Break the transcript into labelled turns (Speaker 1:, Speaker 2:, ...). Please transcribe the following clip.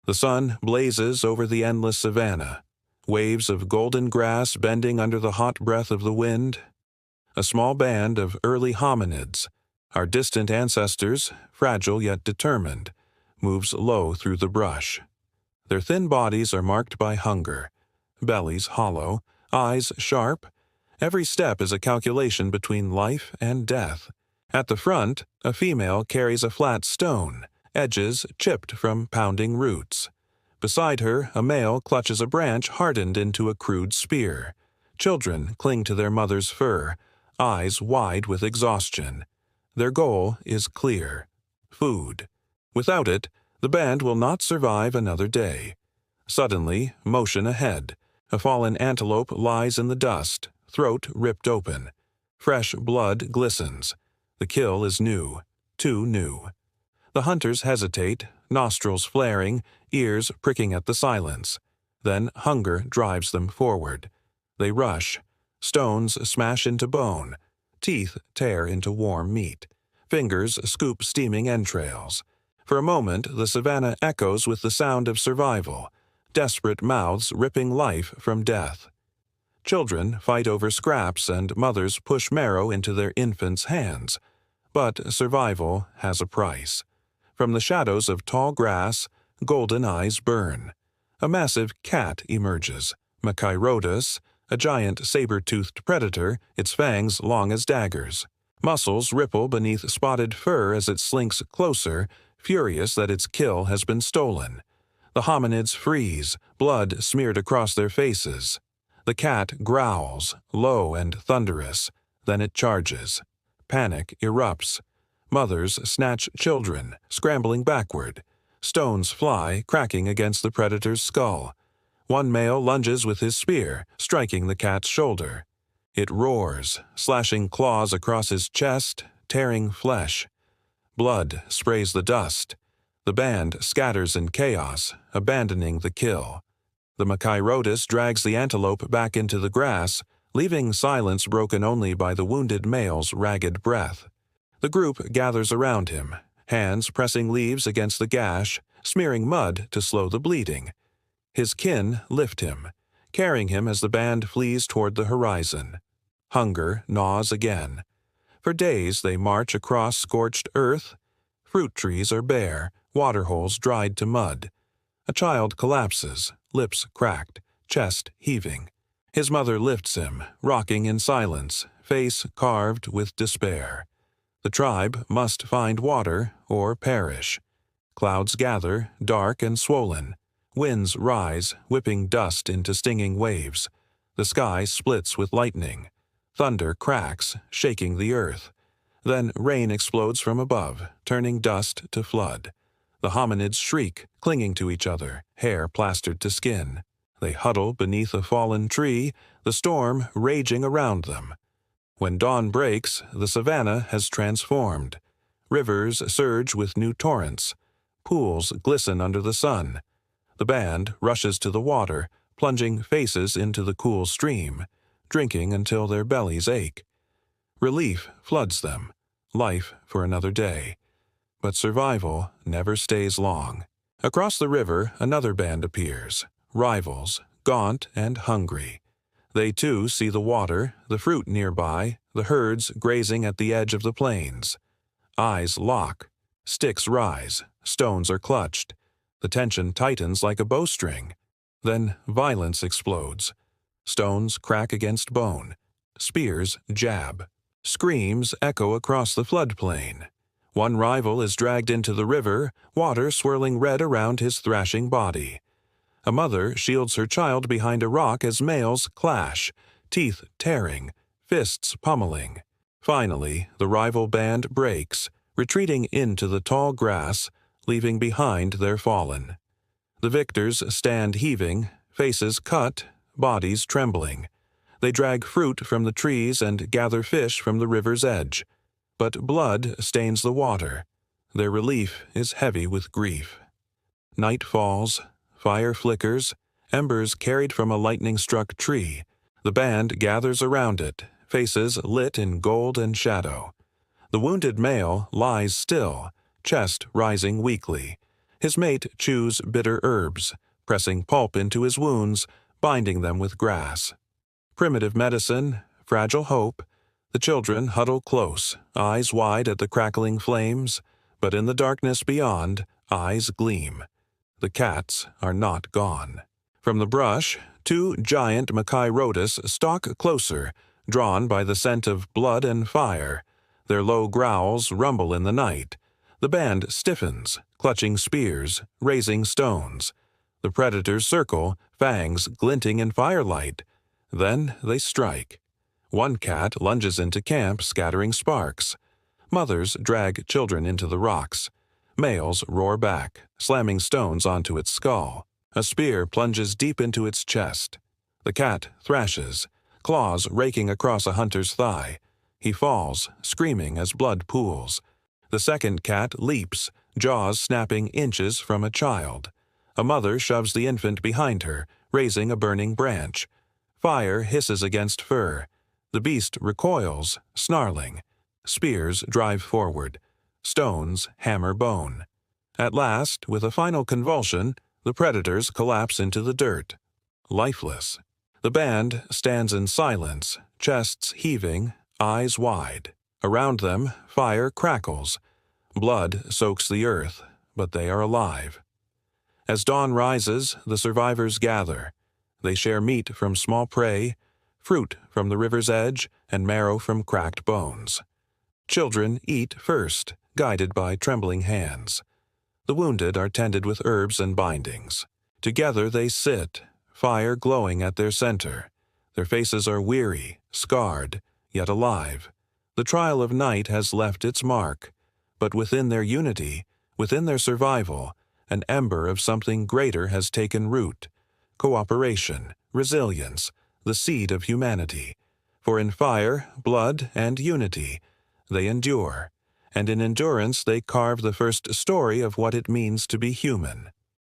Speaker 1: The sun blazes over the endless savanna, waves of golden grass bending under the hot breath of the wind. A small band of early hominids, our distant ancestors, fragile yet determined, moves low through the brush. Their thin bodies are marked by hunger, bellies hollow, eyes sharp. Every step is a calculation between life and death. At the front, a female carries a flat stone, edges chipped from pounding roots. Beside her, a male clutches a branch hardened into a crude spear. Children cling to their mother's fur, eyes wide with exhaustion. Their goal is clear: food. Without it, the band will not survive another day. Suddenly, motion ahead. A fallen antelope lies in the dust, throat ripped open. Fresh blood glistens. The kill is new, too new. The hunters hesitate, nostrils flaring, ears pricking at the silence. Then hunger drives them forward. They rush. Stones smash into bone. Teeth tear into warm meat. Fingers scoop steaming entrails. For a moment, the savanna echoes with the sound of survival, desperate mouths ripping life from death. Children fight over scraps and mothers push marrow into their infants' hands. But survival has a price. From the shadows of tall grass, golden eyes burn. A massive cat emerges, Machairodus, a giant saber-toothed predator, its fangs long as daggers. Muscles ripple beneath spotted fur as it slinks closer, furious that its kill has been stolen. The hominids freeze, blood smeared across their faces. The cat growls, low and thunderous. Then it charges. Panic erupts. Mothers snatch children, scrambling backward. Stones fly, cracking against the predator's skull. One male lunges with his spear, striking the cat's shoulder. It roars, slashing claws across his chest, tearing flesh. Blood sprays the dust. The band scatters in chaos, abandoning the kill. The Machairodus drags the antelope back into the grass, leaving silence broken only by the wounded male's ragged breath. The group gathers around him, hands pressing leaves against the gash, smearing mud to slow the bleeding. His kin lift him, carrying him as the band flees toward the horizon. Hunger gnaws again. For days they march across scorched earth. Fruit trees are bare, waterholes dried to mud. A child collapses, lips cracked, chest heaving. His mother lifts him, rocking in silence, face carved with despair. The tribe must find water or perish. Clouds gather, dark and swollen. Winds rise, whipping dust into stinging waves. The sky splits with lightning. Thunder cracks, shaking the earth. Then rain explodes from above, turning dust to flood. The hominids shriek, clinging to each other, hair plastered to skin. They huddle beneath a fallen tree, the storm raging around them. When dawn breaks, the savanna has transformed. Rivers surge with new torrents. Pools glisten under the sun. The band rushes to the water, plunging faces into the cool stream, drinking until their bellies ache. Relief floods them, life for another day. But survival never stays long. Across the river, another band appears, rivals, gaunt and hungry. They too see the water, the fruit nearby, the herds grazing at the edge of the plains. Eyes lock, sticks rise, stones are clutched. The tension tightens like a bowstring. Then violence explodes. Stones crack against bone. Spears jab. Screams echo across the floodplain. One rival is dragged into the river, water swirling red around his thrashing body. A mother shields her child behind a rock as males clash, teeth tearing, fists pummeling. Finally, the rival band breaks, retreating into the tall grass, leaving behind their fallen. The victors stand heaving, faces cut, bodies trembling. They drag fruit from the trees and gather fish from the river's edge. But blood stains the water. Their relief is heavy with grief. Night falls. Fire flickers, embers carried from a lightning-struck tree. The band gathers around it, faces lit in gold and shadow. The wounded male lies still, chest rising weakly. His mate chews bitter herbs, pressing pulp into his wounds, binding them with grass. Primitive medicine, fragile hope. The children huddle close, eyes wide at the crackling flames, but in the darkness beyond, eyes gleam. The cats are not gone. From the brush, two giant Machairodus stalk closer, drawn by the scent of blood and fire. Their low growls rumble in the night. The band stiffens, clutching spears, raising stones. The predators circle, fangs glinting in firelight. Then they strike. One cat lunges into camp, scattering sparks. Mothers drag children into the rocks. Males roar back, slamming stones onto its skull. A spear plunges deep into its chest. The cat thrashes, claws raking across a hunter's thigh. He falls, screaming as blood pools. The second cat leaps, jaws snapping inches from a child. A mother shoves the infant behind her, raising a burning branch. Fire hisses against fur. The beast recoils, snarling. Spears drive forward. Stones hammer bone. At last, with a final convulsion, the predators collapse into the dirt, lifeless. The band stands in silence, chests heaving, eyes wide. Around them, fire crackles. Blood soaks the earth, but they are alive. As dawn rises, the survivors gather. They share meat from small prey, fruit from the river's edge, and marrow from cracked bones. Children eat first, guided by trembling hands. The wounded are tended with herbs and bindings. Together they sit, fire glowing at their center. Their faces are weary, scarred, yet alive. The trial of night has left its mark, but within their unity, within their survival, an ember of something greater has taken root. Cooperation, resilience, the seed of humanity. For in fire, blood, and unity, they endure, and in endurance they carve the first story of what it means to be human.